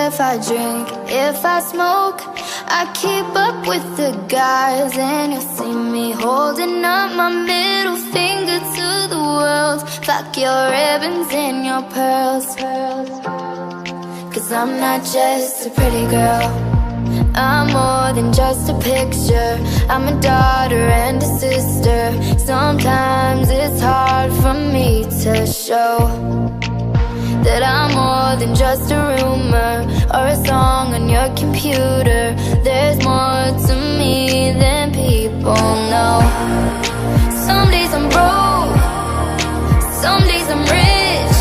If I drink, if I smoke, I keep up with the guys, and you'll see me holding up my middle finger to the world. Fuck your ribbons and your pearls, cause I'm not just a pretty girl, I'm more than just a picture. I'm a daughter and a sister. Sometimes it's hard for me to show that I'm more than just a rumor or a song on your computer. There's more to me than people know. Some days I'm broke, some days I'm rich,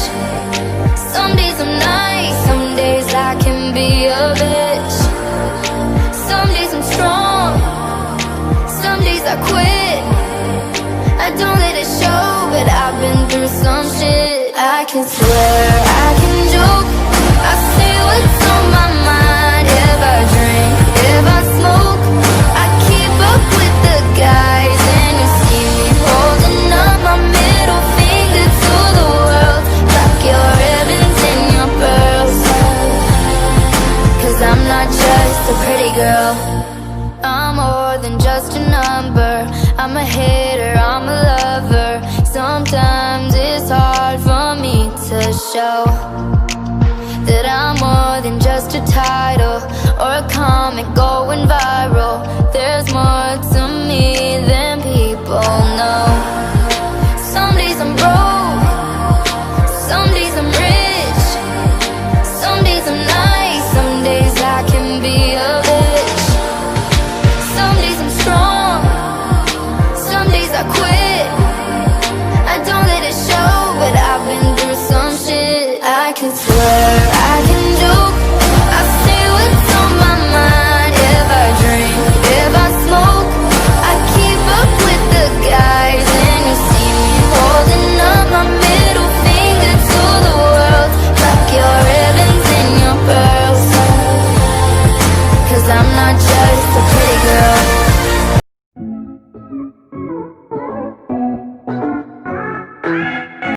some days I'm nice, some days I can be a bitch. Some days I'm strong, some days I quit. I don't let it show, but I've been through some shit. I can swear, I can joke, I say what's on my mind. If I drink, if I smoke, I keep up with the guys, and you see me holding up my middle finger to the world. Fuck your ribbons and your pearls, cause I'm not just a pretty girl, I'm more than just a number. I'm a hater, I'm a lover. Sometimes it's hard for me to show that I'm more than just a title or a comic going viral. There's more to me than people know. Some days I'm broke, some days I'm rich, some days I'm nice, some days I can be a bitch. Some days I'm strong, some days I quit. I don't let it show, but I've been through some shit. I can swear, I